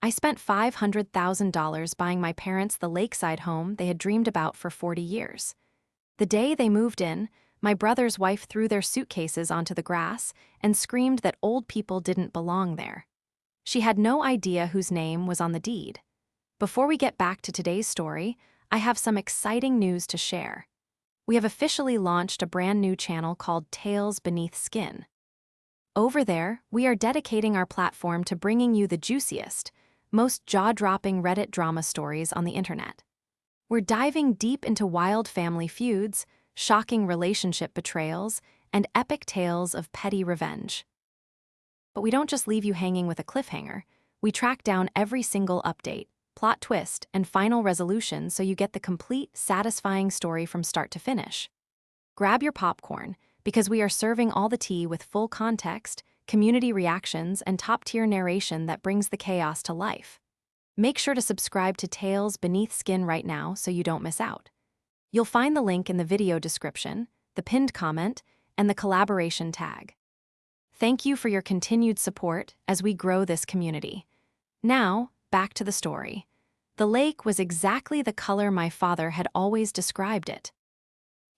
I spent $500,000 buying my parents the lakeside home they had dreamed about for 40 years. The day they moved in, my brother's wife threw their suitcases onto the grass and screamed that old people didn't belong there. She had no idea whose name was on the deed. Before we get back to today's story, I have some exciting news to share. We have officially launched a brand new channel called Tales Beneath Skin. Over there, we are dedicating our platform to bringing you the juiciest, most jaw-dropping Reddit drama stories on the internet. We're diving deep into wild family feuds, shocking relationship betrayals, and epic tales of petty revenge. But we don't just leave you hanging with a cliffhanger. We track down every single update, plot twist, and final resolution so you get the complete, satisfying story from start to finish. Grab your popcorn, because we are serving all the tea with full context, community reactions, and top-tier narration that brings the chaos to life. Make sure to subscribe to Tales Beneath Skin right now so you don't miss out. You'll find the link in the video description, the pinned comment, and the collaboration tag. Thank you for your continued support as we grow this community. Now, back to the story. The lake was exactly the color my father had always described it.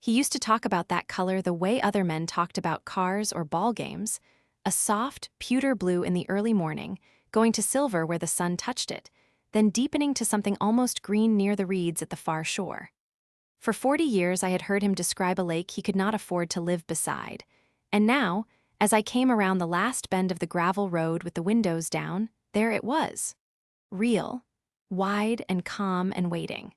He used to talk about that color the way other men talked about cars or ball games, a soft, pewter blue in the early morning, going to silver where the sun touched it, then deepening to something almost green near the reeds at the far shore. For 40 years I had heard him describe a lake he could not afford to live beside, and now, as I came around the last bend of the gravel road with the windows down, there it was. Real, wide and calm and waiting.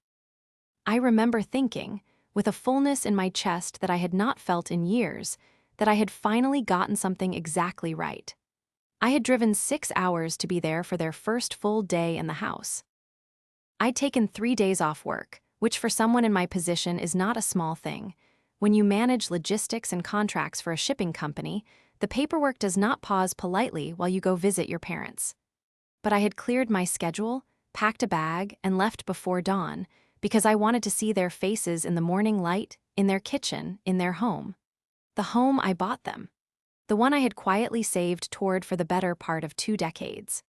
I remember thinking, with a fullness in my chest that I had not felt in years, that I had finally gotten something exactly right. I had driven 6 hours to be there for their first full day in the house. I'd taken 3 days off work, which for someone in my position is not a small thing. When you manage logistics and contracts for a shipping company, the paperwork does not pause politely while you go visit your parents. But I had cleared my schedule, packed a bag, and left before dawn, because I wanted to see their faces in the morning light, in their kitchen, in their home. The home I bought them. The one I had quietly saved toward for the better part of 2 decades.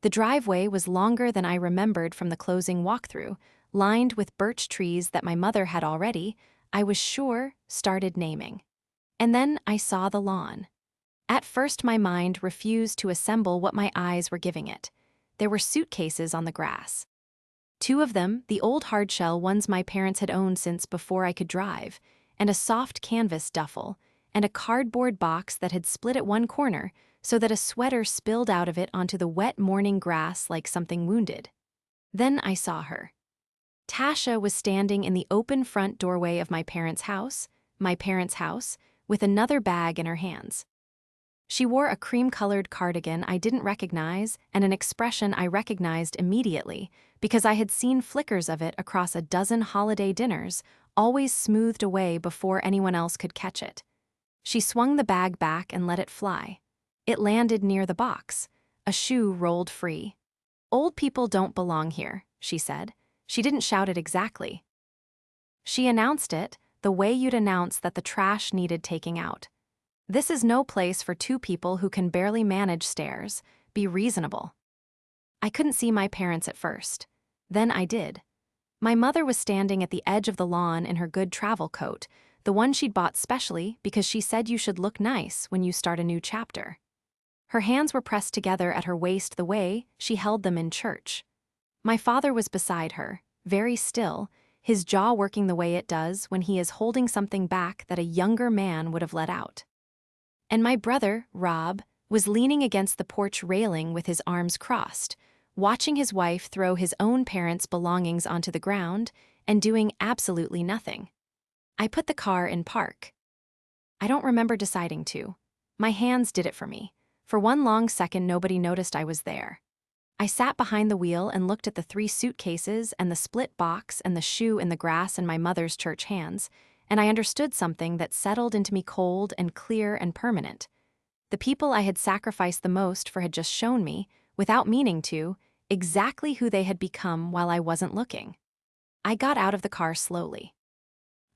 The driveway was longer than I remembered from the closing walkthrough, lined with birch trees that my mother had already, I was sure, started naming. And then I saw the lawn. At first my mind refused to assemble what my eyes were giving it. There were suitcases on the grass. 2 of them, the old hardshell ones my parents had owned since before I could drive, and a soft canvas duffel, and a cardboard box that had split at one corner so that a sweater spilled out of it onto the wet morning grass like something wounded. Then I saw her. Tasha was standing in the open front doorway of my parents' house, with another bag in her hands. She wore a cream-colored cardigan I didn't recognize and an expression I recognized immediately because I had seen flickers of it across a dozen holiday dinners, always smoothed away before anyone else could catch it. She swung the bag back and let it fly. It landed near the box. A shoe rolled free. "Old people don't belong here," she said. She didn't shout it exactly. She announced it the way you'd announce that the trash needed taking out. This is no place for 2 people who can barely manage stairs. Be reasonable. I couldn't see my parents at first. Then I did. My mother was standing at the edge of the lawn in her good travel coat, the one she'd bought specially because she said you should look nice when you start a new chapter. Her hands were pressed together at her waist the way she held them in church. My father was beside her, very still, his jaw working the way it does when he is holding something back that a younger man would have let out. And my brother, Rob, was leaning against the porch railing with his arms crossed, watching his wife throw his own parents' belongings onto the ground and doing absolutely nothing. I put the car in park. I don't remember deciding to. My hands did it for me. For one long second, nobody noticed I was there. I sat behind the wheel and looked at the 3 suitcases and the split box and the shoe in the grass in my mother's church hands, and I understood something that settled into me cold and clear and permanent. The people I had sacrificed the most for had just shown me, without meaning to, exactly who they had become while I wasn't looking. I got out of the car slowly.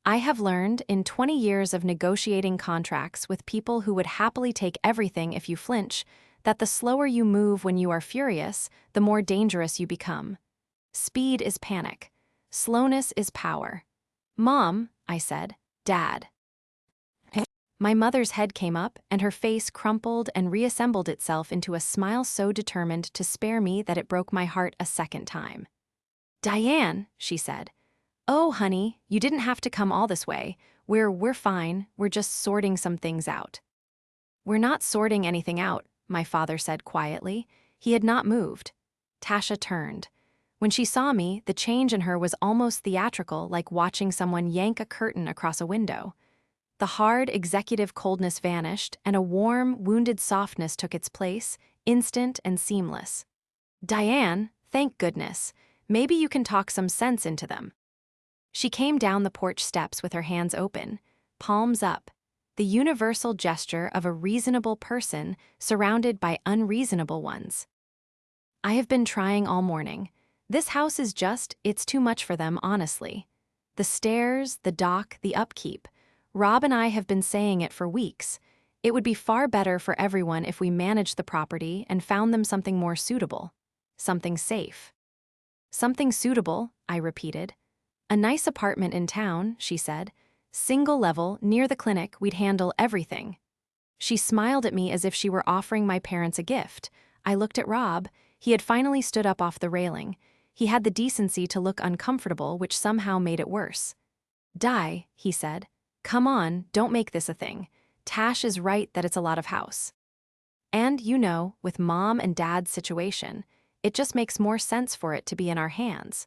I have learned in 20 years of negotiating contracts with people who would happily take everything if you flinch that the slower you move when you are furious, the more dangerous you become. Speed is panic. Slowness is power. Mom, I said. Dad. My mother's head came up, and her face crumpled and reassembled itself into a smile so determined to spare me that it broke my heart a second time. Diane, she said. Oh, honey, you didn't have to come all this way. We're fine, we're just sorting some things out. We're not sorting anything out, my father said quietly. He had not moved. Tasha turned. When she saw me, the change in her was almost theatrical, like watching someone yank a curtain across a window. The hard, executive coldness vanished, and a warm, wounded softness took its place, instant and seamless. Diane, thank goodness. Maybe you can talk some sense into them. She came down the porch steps with her hands open, palms up, the universal gesture of a reasonable person surrounded by unreasonable ones. I have been trying all morning. This house is it's too much for them, honestly. The stairs, the dock, the upkeep. Rob and I have been saying it for weeks. It would be far better for everyone if we managed the property and found them something more suitable. Something safe. Something suitable, I repeated. A nice apartment in town, she said. Single level, near the clinic, we'd handle everything. She smiled at me as if she were offering my parents a gift. I looked at Rob. He had finally stood up off the railing. He had the decency to look uncomfortable, which somehow made it worse. Di, he said. Come on, don't make this a thing. Tash is right that it's a lot of house. And, with Mom and Dad's situation, it just makes more sense for it to be in our hands.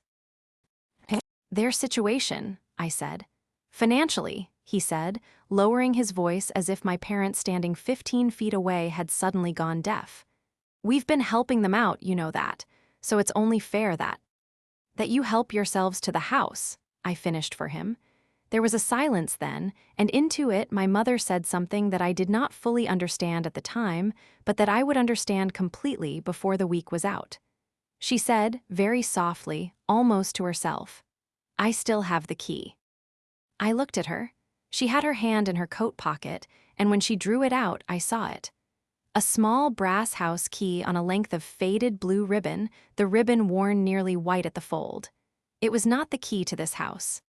Their situation, I said. Financially, he said, lowering his voice as if my parents standing 15 feet away had suddenly gone deaf. We've been helping them out, you know that, so it's only fair that you help yourselves to the house, I finished for him. There was a silence then, and into it my mother said something that I did not fully understand at the time, but that I would understand completely before the week was out. She said, very softly, almost to herself, I still have the key. I looked at her. She had her hand in her coat pocket, and when she drew it out, I saw it. A small brass house key on a length of faded blue ribbon, the ribbon worn nearly white at the fold. It was not the key to this house.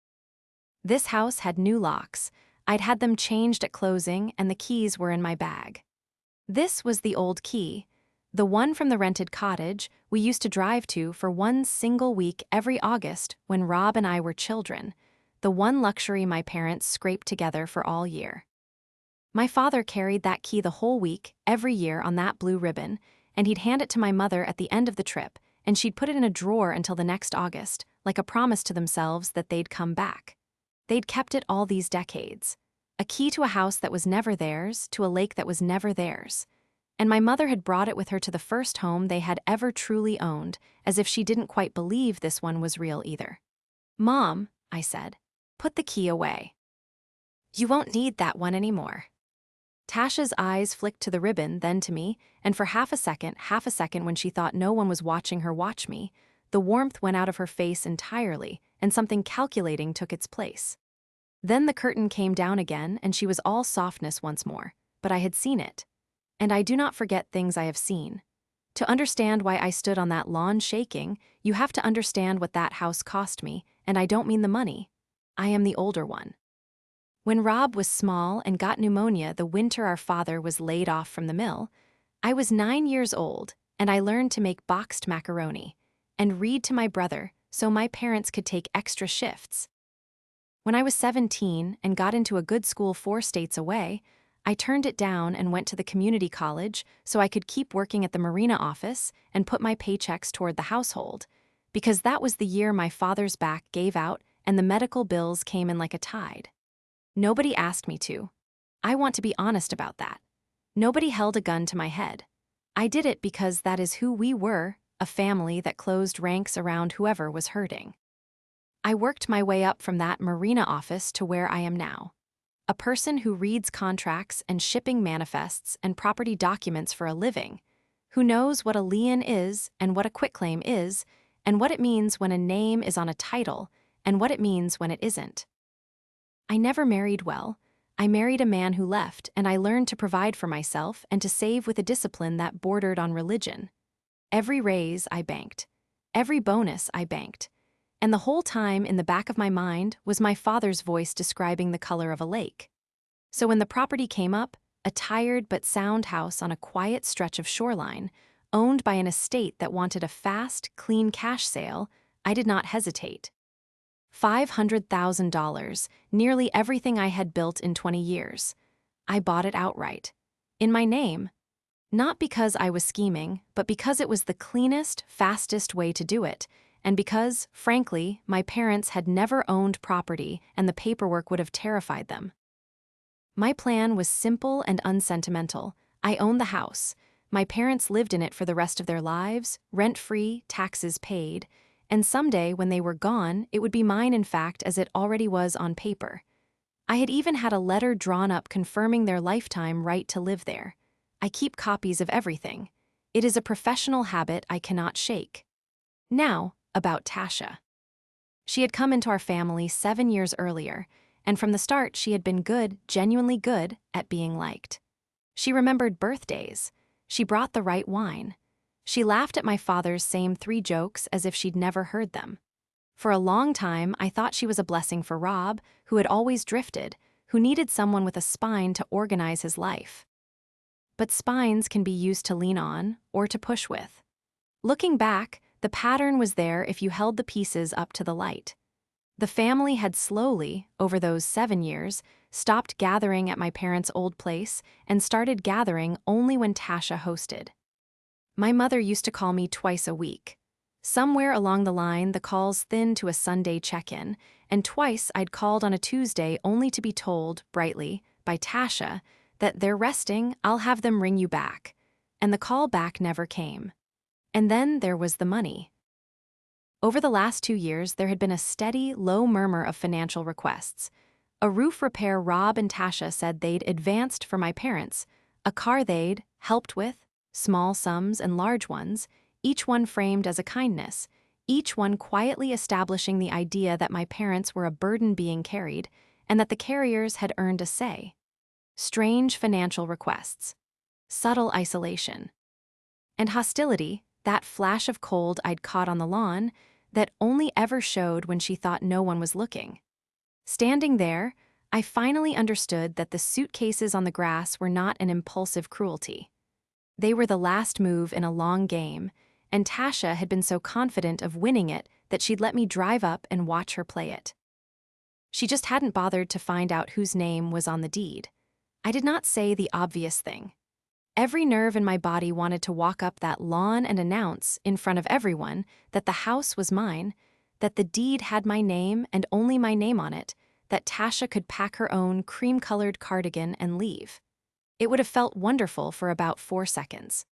This house had new locks. I'd had them changed at closing, and the keys were in my bag. This was the old key, the one from the rented cottage we used to drive to for one single week every August when Rob and I were children, the one luxury my parents scraped together for all year. My father carried that key the whole week, every year on that blue ribbon, and he'd hand it to my mother at the end of the trip, and she'd put it in a drawer until the next August, like a promise to themselves that they'd come back. They'd kept it all these decades. A key to a house that was never theirs, to a lake that was never theirs. And my mother had brought it with her to the first home they had ever truly owned, as if she didn't quite believe this one was real either. Mom, I said, put the key away. You won't need that one anymore. Tasha's eyes flicked to the ribbon, then to me, and for half a second when she thought no one was watching her watch me, the warmth went out of her face entirely, and something calculating took its place. Then the curtain came down again, and she was all softness once more, but I had seen it. And I do not forget things I have seen. To understand why I stood on that lawn shaking, you have to understand what that house cost me, and I don't mean the money. I am the older one. When Rob was small and got pneumonia the winter our father was laid off from the mill, I was 9 years old, and I learned to make boxed macaroni and read to my brother so my parents could take extra shifts. When I was 17 and got into a good school 4 states away, I turned it down and went to the community college so I could keep working at the marina office and put my paychecks toward the household, because that was the year my father's back gave out and the medical bills came in like a tide. Nobody asked me to. I want to be honest about that. Nobody held a gun to my head. I did it because that is who we were, a family that closed ranks around whoever was hurting. I worked my way up from that marina office to where I am now. A person who reads contracts and shipping manifests and property documents for a living, who knows what a lien is and what a quitclaim is, and what it means when a name is on a title and what it means when it isn't. I never married well. I married a man who left, and I learned to provide for myself and to save with a discipline that bordered on religion. Every raise I banked. Every bonus I banked. And the whole time in the back of my mind was my father's voice describing the color of a lake. So when the property came up, a tired but sound house on a quiet stretch of shoreline, owned by an estate that wanted a fast, clean cash sale, I did not hesitate. $500,000, nearly everything I had built in 20 years. I bought it outright. In my name. Not because I was scheming, but because it was the cleanest, fastest way to do it, and because, frankly, my parents had never owned property and the paperwork would have terrified them. My plan was simple and unsentimental. I owned the house. My parents lived in it for the rest of their lives, rent-free, taxes paid, and someday when they were gone, it would be mine in fact as it already was on paper. I had even had a letter drawn up confirming their lifetime right to live there. I keep copies of everything. It is a professional habit I cannot shake. Now, about Tasha. She had come into our family 7 years earlier, and from the start she had been good, genuinely good, at being liked. She remembered birthdays. She brought the right wine. She laughed at my father's same 3 jokes as if she'd never heard them. For a long time, I thought she was a blessing for Rob, who had always drifted, who needed someone with a spine to organize his life. But spines can be used to lean on or to push with. Looking back, the pattern was there if you held the pieces up to the light. The family had slowly, over those 7 years, stopped gathering at my parents' old place and started gathering only when Tasha hosted. My mother used to call me twice a week. Somewhere along the line, the calls thinned to a Sunday check-in, and twice I'd called on a Tuesday only to be told, brightly, by Tasha, that they're resting, I'll have them ring you back. And the call back never came. And then there was the money. Over the last 2 years, there had been a steady, low murmur of financial requests. A roof repair Rob and Tasha said they'd advanced for my parents, a car they'd helped with, small sums and large ones, each one framed as a kindness, each one quietly establishing the idea that my parents were a burden being carried and that the carriers had earned a say. Strange financial requests. Subtle isolation. And hostility, that flash of cold I'd caught on the lawn, that only ever showed when she thought no one was looking. Standing there, I finally understood that the suitcases on the grass were not an impulsive cruelty. They were the last move in a long game, and Tasha had been so confident of winning it that she'd let me drive up and watch her play it. She just hadn't bothered to find out whose name was on the deed. I did not say the obvious thing. Every nerve in my body wanted to walk up that lawn and announce, in front of everyone, that the house was mine, that the deed had my name and only my name on it, that Tasha could pack her own cream-colored cardigan and leave. It would have felt wonderful for about 4 seconds.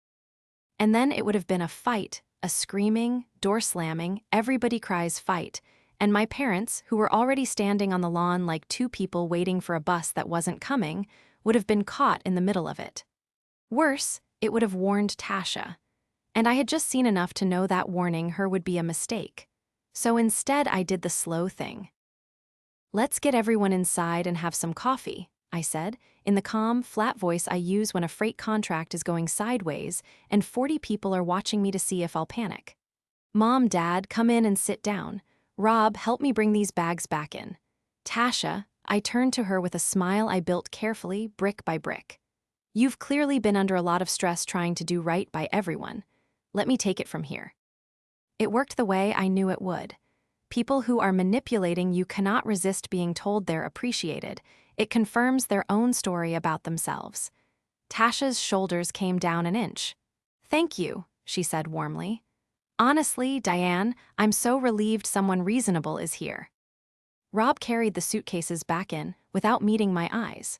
And then it would have been a fight, a screaming, door-slamming, everybody cries fight, and my parents, who were already standing on the lawn like 2 people waiting for a bus that wasn't coming, would have been caught in the middle of it. Worse, it would have warned Tasha. And I had just seen enough to know that warning her would be a mistake. So instead I did the slow thing. "Let's get everyone inside and have some coffee," I said, in the calm, flat voice I use when a freight contract is going sideways and 40 people are watching me to see if I'll panic. "Mom, Dad, come in and sit down. Rob, help me bring these bags back in. Tasha," I turned to her with a smile I built carefully, brick by brick. "You've clearly been under a lot of stress trying to do right by everyone. Let me take it from here." It worked the way I knew it would. People who are manipulating you cannot resist being told they're appreciated. It confirms their own story about themselves. Tasha's shoulders came down an inch. "Thank you," she said warmly. "Honestly, Diane, I'm so relieved someone reasonable is here." Rob carried the suitcases back in, without meeting my eyes.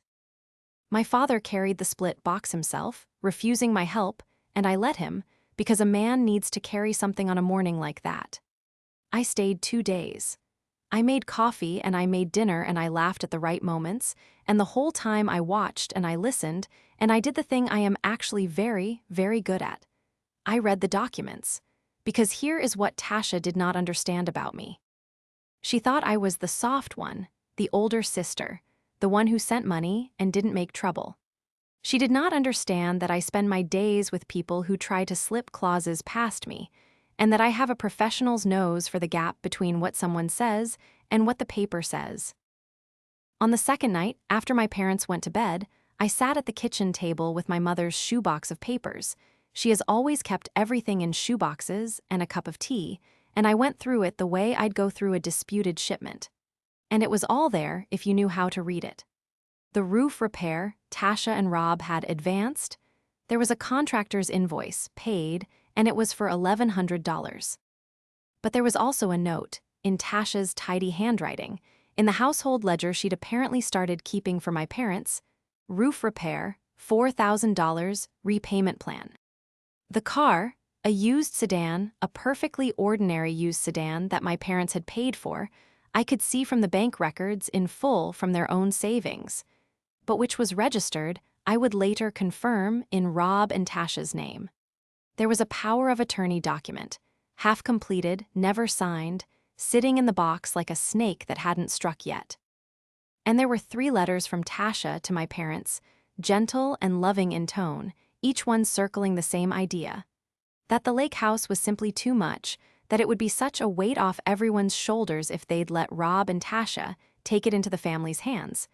My father carried the split box himself, refusing my help, and I let him, because a man needs to carry something on a morning like that. I stayed 2 days. I made coffee and I made dinner and I laughed at the right moments, and the whole time I watched and I listened, and I did the thing I am actually very, very good at. I read the documents. Because here is what Tasha did not understand about me. She thought I was the soft one, the older sister, the one who sent money and didn't make trouble. She did not understand that I spend my days with people who try to slip clauses past me, and that I have a professional's nose for the gap between what someone says and what the paper says. On the second night, after my parents went to bed, I sat at the kitchen table with my mother's shoebox of papers. She has always kept everything in shoeboxes and a cup of tea, and I went through it the way I'd go through a disputed shipment. And it was all there if you knew how to read it. The roof repair Tasha and Rob had advanced. There was a contractor's invoice, paid, and it was for $1,100. But there was also a note, in Tasha's tidy handwriting, in the household ledger she'd apparently started keeping for my parents, roof repair, $4,000, repayment plan. The car, a used sedan, a perfectly ordinary used sedan that my parents had paid for, I could see from the bank records in full from their own savings, but which was registered, I would later confirm, in Rob and Tasha's name. There was a power of attorney document, half completed, never signed, sitting in the box like a snake that hadn't struck yet. And there were 3 letters from Tasha to my parents, gentle and loving in tone, each one circling the same idea. That the lake house was simply too much, that it would be such a weight off everyone's shoulders if they'd let Rob and Tasha take it into the family's hands.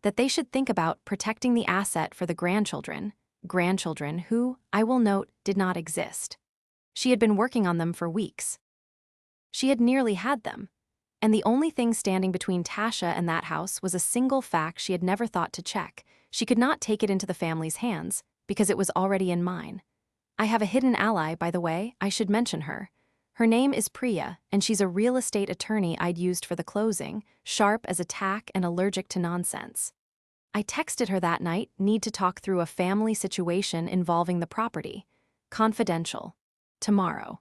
That they should think about protecting the asset for the grandchildren who, I will note, did not exist. She had been working on them for weeks. She had nearly had them, and the only thing standing between Tasha and that house was a single fact she had never thought to check. She could not take it into the family's hands, because it was already in mine. I have a hidden ally, by the way, I should mention her. Her name is Priya, and she's a real estate attorney I'd used for the closing, sharp as a tack and allergic to nonsense. I texted her that night, need to talk through a family situation involving the property. Confidential. Tomorrow.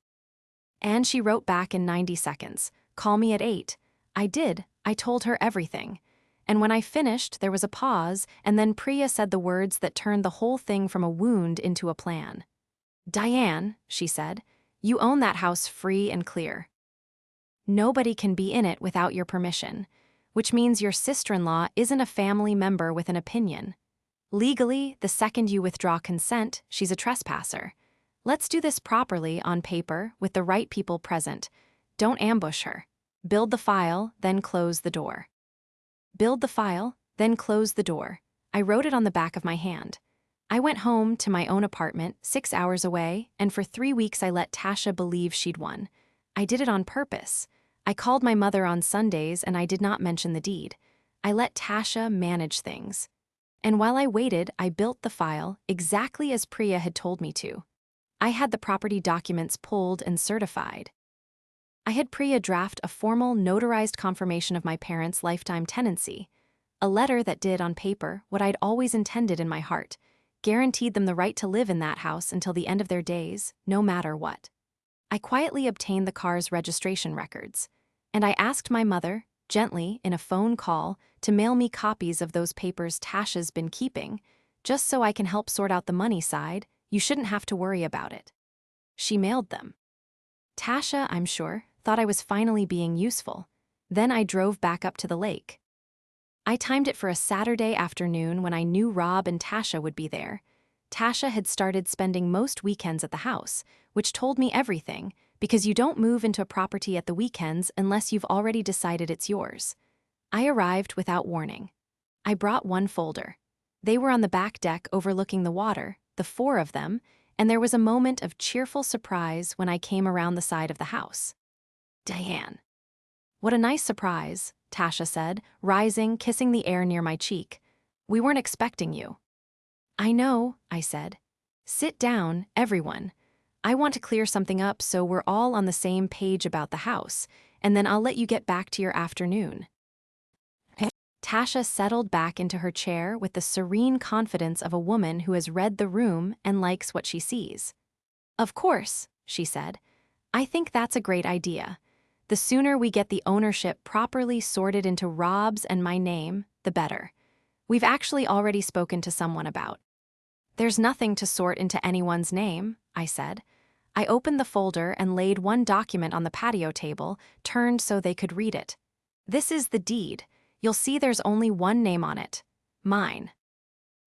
And she wrote back in 90 seconds, call me at 8. I did, I told her everything. And when I finished, there was a pause, and then Priya said the words that turned the whole thing from a wound into a plan. Diane, she said, you own that house free and clear. Nobody can be in it without your permission, which means your sister-in-law isn't a family member with an opinion. Legally, the second you withdraw consent, she's a trespasser. Let's do this properly, on paper, with the right people present. Don't ambush her. Build the file, then close the door. Build the file, then close the door. I wrote it on the back of my hand. I went home to my own apartment, 6 hours away, and for 3 weeks I let Tasha believe she'd won. I did it on purpose. I called my mother on Sundays and I did not mention the deed. I let Tasha manage things. And while I waited, I built the file exactly as Priya had told me to. I had the property documents pulled and certified. I had Priya draft a formal, notarized confirmation of my parents' lifetime tenancy, a letter that did, on paper, what I'd always intended in my heart, guaranteed them the right to live in that house until the end of their days, no matter what. I quietly obtained the car's registration records, and I asked my mother, gently, in a phone call, to mail me copies of those papers Tasha's been keeping, just so I can help sort out the money side. You shouldn't have to worry about it. She mailed them. Tasha, I'm sure, thought I was finally being useful. Then I drove back up to the lake. I timed it for a Saturday afternoon when I knew Rob and Tasha would be there. Tasha had started spending most weekends at the house, which told me everything, because you don't move into a property at the weekends unless you've already decided it's yours. I arrived without warning. I brought one folder. They were on the back deck overlooking the water, the 4 of them, and there was a moment of cheerful surprise when I came around the side of the house. Diane. What a nice surprise, Tasha said, rising, kissing the air near my cheek. We weren't expecting you. I know, I said. Sit down, everyone. I want to clear something up so we're all on the same page about the house, and then I'll let you get back to your afternoon. Tasha settled back into her chair with the serene confidence of a woman who has read the room and likes what she sees. Of course, she said. I think that's a great idea. The sooner we get the ownership properly sorted into Rob's and my name, the better. We've actually already spoken to someone about. There's nothing to sort into anyone's name, I said. I opened the folder and laid one document on the patio table, turned so they could read it. This is the deed. You'll see there's only one name on it. Mine.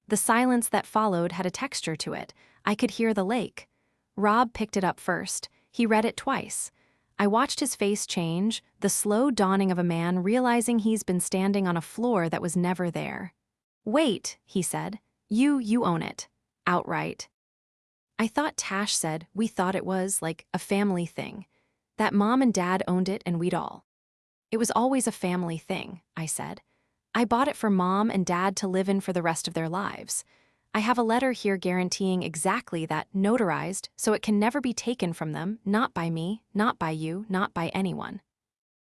The silence that followed had a texture to it. I could hear the lake. Rob picked it up first. He read it twice. I watched his face change, the slow dawning of a man realizing he's been standing on a floor that was never there. "Wait," he said. You own it. Outright." I thought Tash said we thought it was, like, a family thing. That Mom and Dad owned it and we'd all. "It was always a family thing," I said. "I bought it for Mom and Dad to live in for the rest of their lives. I have a letter here guaranteeing exactly that, notarized, so it can never be taken from them, not by me, not by you, not by anyone."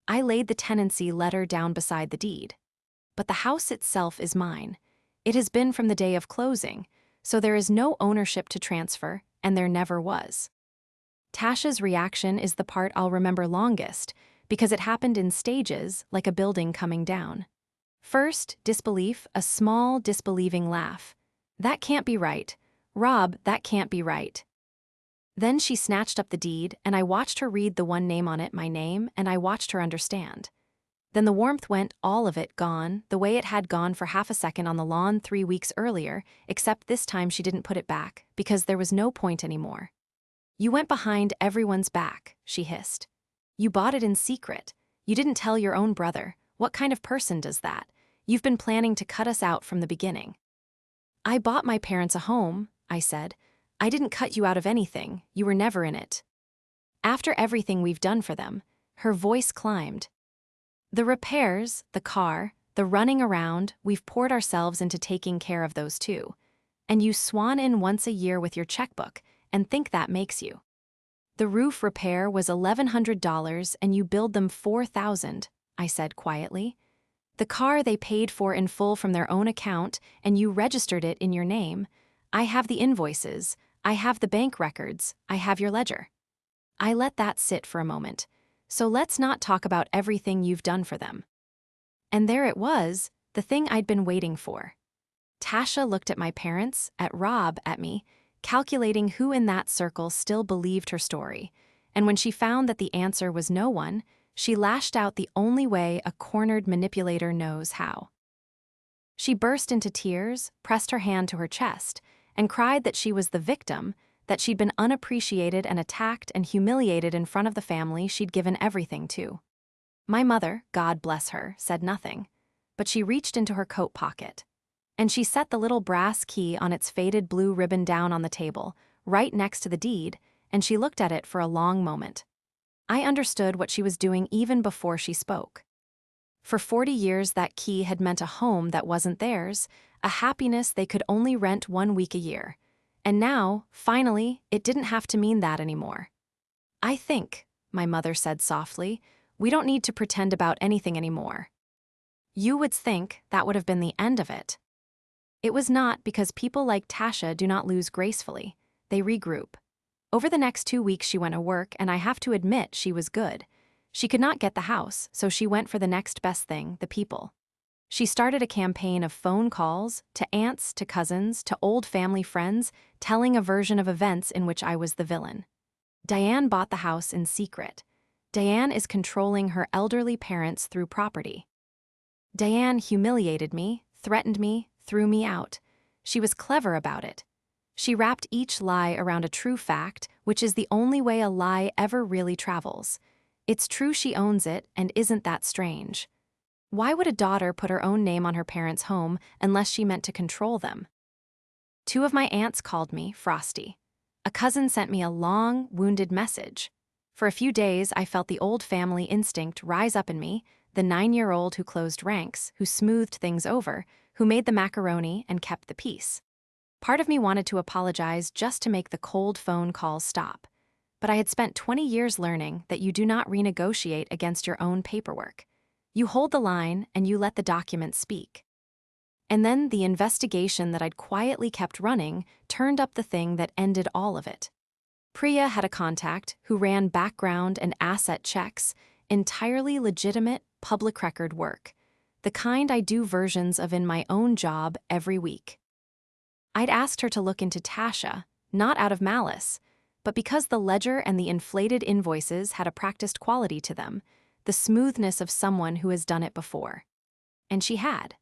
I laid the tenancy letter down beside the deed. "But the house itself is mine. It has been from the day of closing, so there is no ownership to transfer, and there never was." Tasha's reaction is the part I'll remember longest, because it happened in stages, like a building coming down. First, disbelief, a small, disbelieving laugh. "That can't be right. Rob, that can't be right." Then she snatched up the deed, and I watched her read the one name on it, my name, and I watched her understand. Then the warmth went, all of it gone, the way it had gone for half a second on the lawn 3 weeks earlier, except this time she didn't put it back, because there was no point anymore. "You went behind everyone's back," she hissed. "You bought it in secret. You didn't tell your own brother. What kind of person does that? You've been planning to cut us out from the beginning." "I bought my parents a home," I said. "I didn't cut you out of anything. You were never in it." "After everything we've done for them," her voice climbed. "The repairs, the car, the running around, we've poured ourselves into taking care of those too. And you swan in once a year with your checkbook and think that makes you. The roof repair was $1,100 and you billed them $4,000, I said quietly. The car they paid for in full from their own account and you registered it in your name. I have the invoices, I have the bank records, I have your ledger." I let that sit for a moment. "So let's not talk about everything you've done for them." And there it was, the thing I'd been waiting for. Tasha looked at my parents, at Rob, at me, calculating who in that circle still believed her story. And when she found that the answer was no one, she lashed out the only way a cornered manipulator knows how. She burst into tears, pressed her hand to her chest, and cried that she was the victim, that she'd been unappreciated and attacked and humiliated in front of the family she'd given everything to. My mother, God bless her, said nothing, but she reached into her coat pocket. And she set the little brass key on its faded blue ribbon down on the table, right next to the deed, and she looked at it for a long moment. I understood what she was doing even before she spoke. For 40 years that key had meant a home that wasn't theirs, a happiness they could only rent 1 week a year. And now, finally, it didn't have to mean that anymore. "I think," my mother said softly, "we don't need to pretend about anything anymore." You would think that would have been the end of it. It was not, because people like Tasha do not lose gracefully. They regroup. Over the next 2 weeks she went to work, and I have to admit she was good. She could not get the house, so she went for the next best thing, the people. She started a campaign of phone calls, to aunts, to cousins, to old family friends, telling a version of events in which I was the villain. Diane bought the house in secret. Diane is controlling her elderly parents through property. Diane humiliated me, threatened me, threw me out. She was clever about it. She wrapped each lie around a true fact, which is the only way a lie ever really travels. It's true she owns it, and isn't that strange? Why would a daughter put her own name on her parents' home unless she meant to control them? 2 of my aunts called me Frosty. A cousin sent me a long, wounded message. For a few days, I felt the old family instinct rise up in me, the 9-year-old who closed ranks, who smoothed things over, who made the macaroni and kept the peace. Part of me wanted to apologize just to make the cold phone calls stop. But I had spent 20 years learning that you do not renegotiate against your own paperwork. You hold the line and you let the documents speak. And then the investigation that I'd quietly kept running turned up the thing that ended all of it. Priya had a contact who ran background and asset checks, entirely legitimate public record work, the kind I do versions of in my own job every week. I'd asked her to look into Tasha, not out of malice, but because the ledger and the inflated invoices had a practiced quality to them, the smoothness of someone who has done it before. And she had.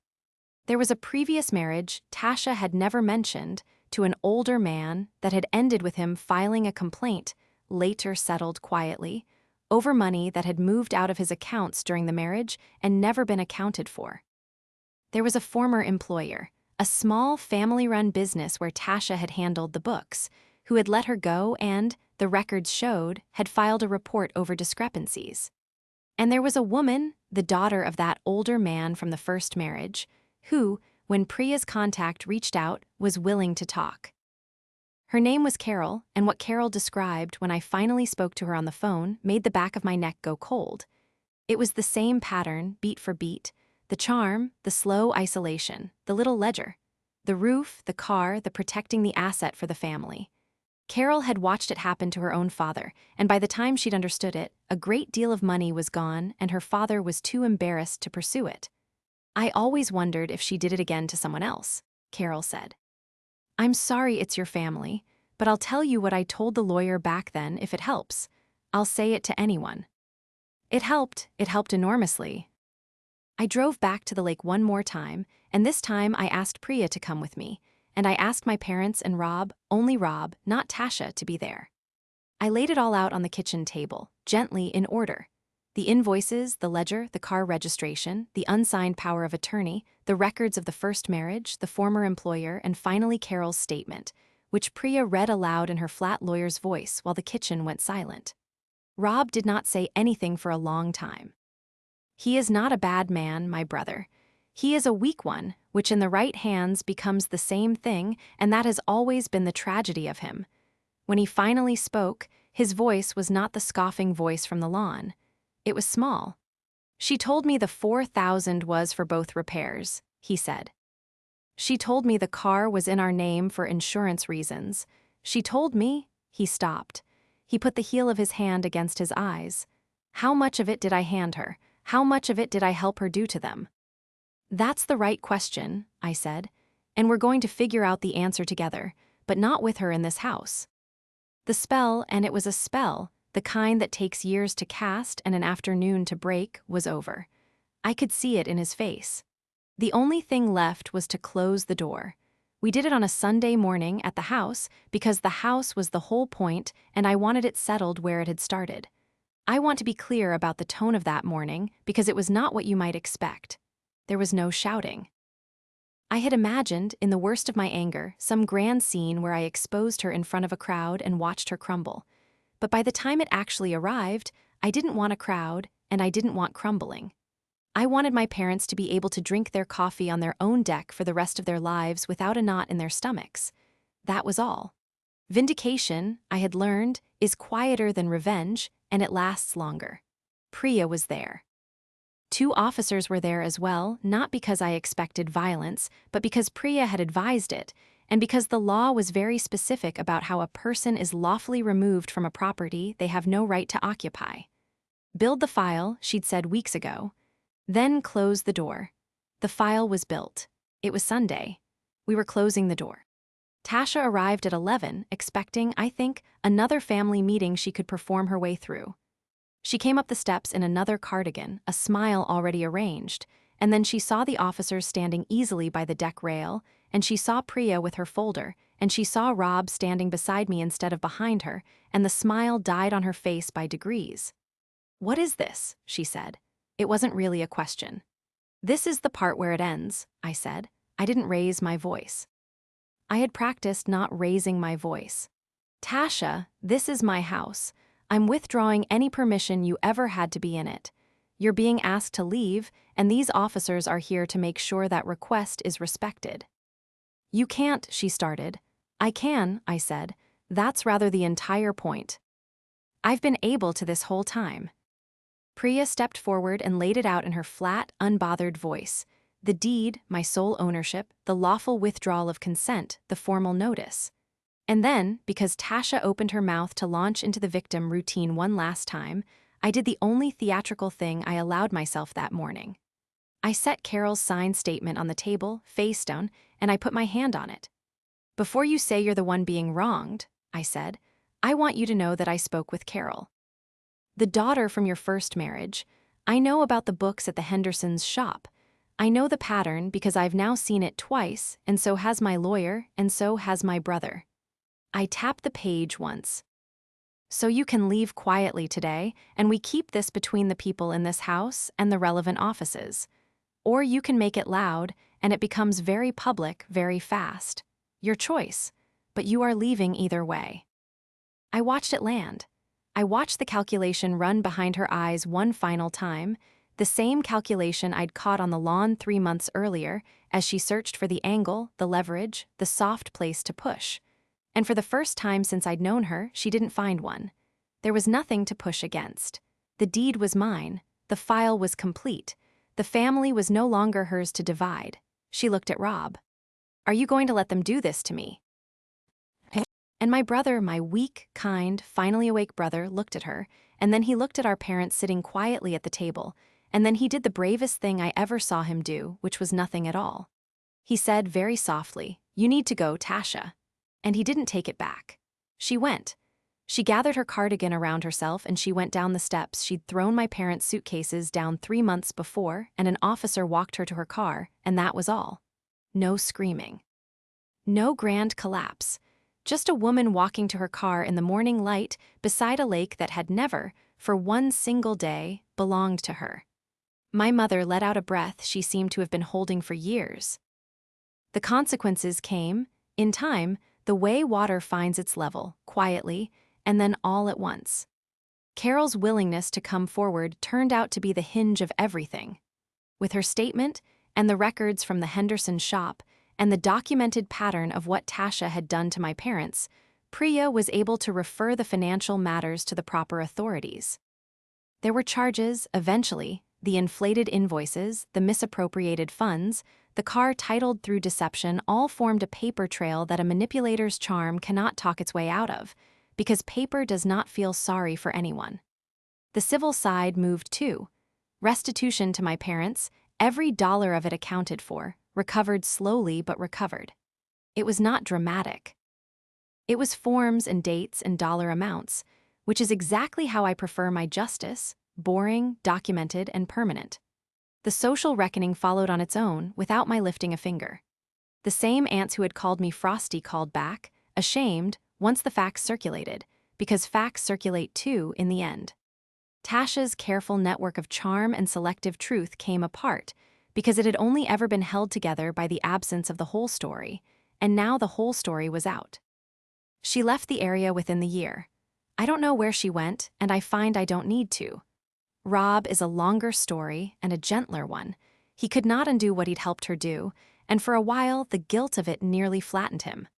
There was a previous marriage Tasha had never mentioned to an older man that had ended with him filing a complaint, later settled quietly, over money that had moved out of his accounts during the marriage and never been accounted for. There was a former employer, a small family-run business where Tasha had handled the books, who had let her go and, the records showed, had filed a report over discrepancies. And there was a woman, the daughter of that older man from the first marriage, who, when Priya's contact reached out, was willing to talk. Her name was Carol, and what Carol described when I finally spoke to her on the phone made the back of my neck go cold. It was the same pattern, beat for beat, the charm, the slow isolation, the little ledger. The roof, the car, the protecting the asset for the family. Carol had watched it happen to her own father, and by the time she'd understood it, a great deal of money was gone and her father was too embarrassed to pursue it. I always wondered if she did it again to someone else, Carol said. I'm sorry it's your family, but I'll tell you what I told the lawyer back then if it helps. I'll say it to anyone. It helped enormously. I drove back to the lake one more time, and this time I asked Priya to come with me, and I asked my parents and Rob, only Rob, not Tasha, to be there. I laid it all out on the kitchen table, gently in order. The invoices, the ledger, the car registration, the unsigned power of attorney, the records of the first marriage, the former employer, and finally Carol's statement, which Priya read aloud in her flat lawyer's voice while the kitchen went silent. Rob did not say anything for a long time. He is not a bad man, my brother. He is a weak one, which in the right hands becomes the same thing, and that has always been the tragedy of him. When he finally spoke, his voice was not the scoffing voice from the lawn. It was small. She told me the 4,000 was for both repairs, he said. She told me the car was in our name for insurance reasons. She told me, he stopped. He put the heel of his hand against his eyes. How much of it did I hand her? How much of it did I help her do to them? That's the right question, I said, and we're going to figure out the answer together, but not with her in this house. The spell, and it was a spell, the kind that takes years to cast and an afternoon to break, was over. I could see it in his face. The only thing left was to close the door. We did it on a Sunday morning at the house because the house was the whole point and I wanted it settled where it had started. I want to be clear about the tone of that morning because it was not what you might expect. There was no shouting. I had imagined, in the worst of my anger, some grand scene where I exposed her in front of a crowd and watched her crumble. But by the time it actually arrived, I didn't want a crowd, and I didn't want crumbling. I wanted my parents to be able to drink their coffee on their own deck for the rest of their lives without a knot in their stomachs. That was all. Vindication, I had learned, is quieter than revenge, and it lasts longer. Priya was there. 2 officers were there as well, not because I expected violence, but because Priya had advised it, and because the law was very specific about how a person is lawfully removed from a property they have no right to occupy. Build the file, she'd said weeks ago. Then close the door. The file was built. It was Sunday. We were closing the door. Tasha arrived at 11, expecting, I think, another family meeting she could perform her way through. She came up the steps in another cardigan, a smile already arranged, and then she saw the officers standing easily by the deck rail, and she saw Priya with her folder, and she saw Rob standing beside me instead of behind her, and the smile died on her face by degrees. "What is this?" she said. It wasn't really a question. "This is the part where it ends," I said. I didn't raise my voice. I had practiced not raising my voice. "Tasha, this is my house. I'm withdrawing any permission you ever had to be in it. You're being asked to leave, and these officers are here to make sure that request is respected." "You can't," she started. "I can," I said. "That's rather the entire point. I've been able to this whole time." Priya stepped forward and laid it out in her flat, unbothered voice. The deed, my sole ownership, the lawful withdrawal of consent, the formal notice. And then, because Tasha opened her mouth to launch into the victim routine one last time, I did the only theatrical thing I allowed myself that morning. I set Carol's signed statement on the table, face down, and I put my hand on it. "Before you say you're the one being wronged," I said, "I want you to know that I spoke with Carol. The daughter from your first marriage. I know about the books at the Hendersons' shop. I know the pattern because I've now seen it twice, and so has my lawyer, and so has my brother. I tap the page once. So you can leave quietly today, and we keep this between the people in this house and the relevant offices. Or you can make it loud, and it becomes very public very fast. Your choice, but you are leaving either way. I watched it land. I watched the calculation run behind her eyes one final time, the same calculation I'd caught on the lawn 3 months earlier as she searched for the angle, the leverage, the soft place to push. And for the first time since I'd known her, she didn't find one. There was nothing to push against. The deed was mine. The file was complete. The family was no longer hers to divide. She looked at Rob. "Are you going to let them do this to me?" And my brother, my weak, kind, finally awake brother, looked at her, and then he looked at our parents sitting quietly at the table, and then he did the bravest thing I ever saw him do, which was nothing at all. He said very softly, "You need to go, Tasha." And he didn't take it back. She went. She gathered her cardigan around herself and she went down the steps she'd thrown my parents' suitcases down 3 months before, and an officer walked her to her car, and that was all. No screaming. No grand collapse. Just a woman walking to her car in the morning light beside a lake that had never, for one single day, belonged to her. My mother let out a breath she seemed to have been holding for years. The consequences came, in time, the way water finds its level, quietly, and then all at once. Carol's willingness to come forward turned out to be the hinge of everything. With her statement, and the records from the Henderson shop, and the documented pattern of what Tasha had done to my parents, Priya was able to refer the financial matters to the proper authorities. There were charges, eventually, the inflated invoices, the misappropriated funds, the car titled through deception all formed a paper trail that a manipulator's charm cannot talk its way out of, because paper does not feel sorry for anyone. The civil side moved too. Restitution to my parents, every dollar of it accounted for, recovered slowly but recovered. It was not dramatic. It was forms and dates and dollar amounts, which is exactly how I prefer my justice, boring, documented, and permanent. The social reckoning followed on its own, without my lifting a finger. The same aunts who had called me Frosty called back, ashamed, once the facts circulated, because facts circulate too in the end. Tasha's careful network of charm and selective truth came apart, because it had only ever been held together by the absence of the whole story, and now the whole story was out. She left the area within the year. I don't know where she went, and I find I don't need to. Rob is a longer story and a gentler one. He could not undo what he'd helped her do, and for a while the guilt of it nearly flattened him.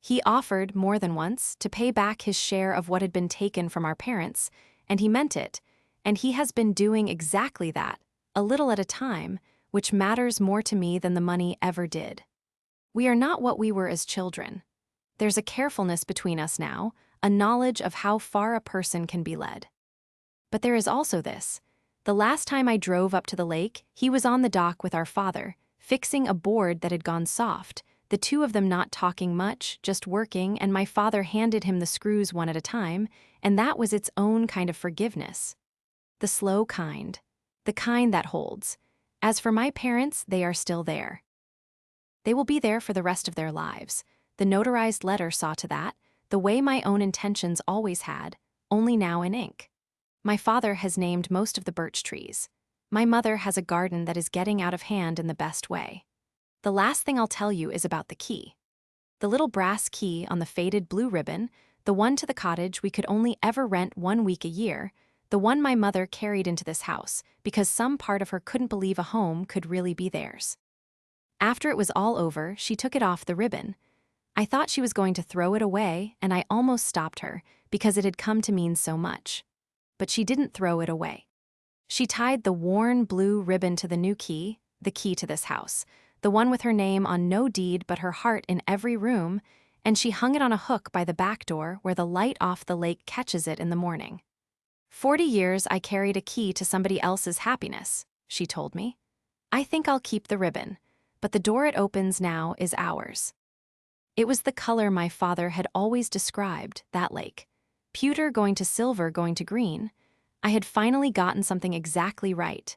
He offered, more than once, to pay back his share of what had been taken from our parents, and he meant it, and he has been doing exactly that, a little at a time, which matters more to me than the money ever did. We are not what we were as children. There's a carefulness between us now, a knowledge of how far a person can be led. But there is also this. The last time I drove up to the lake, he was on the dock with our father, fixing a board that had gone soft, the two of them not talking much, just working, and my father handed him the screws one at a time, and that was its own kind of forgiveness. The slow kind. The kind that holds. As for my parents, they are still there. They will be there for the rest of their lives. The notarized letter saw to that, the way my own intentions always had, only now in ink. My father has named most of the birch trees. My mother has a garden that is getting out of hand in the best way. The last thing I'll tell you is about the key. The little brass key on the faded blue ribbon, the one to the cottage we could only ever rent 1 week a year, the one my mother carried into this house because some part of her couldn't believe a home could really be theirs. After it was all over, she took it off the ribbon. I thought she was going to throw it away, and I almost stopped her because it had come to mean so much. But she didn't throw it away. She tied the worn blue ribbon to the new key, the key to this house, the one with her name on no deed but her heart in every room, and she hung it on a hook by the back door where the light off the lake catches it in the morning. 40 years I carried a key to somebody else's happiness, she told me. I think I'll keep the ribbon, but the door it opens now is ours. It was the color my father had always described, that lake. Pewter going to silver going to green. I had finally gotten something exactly right.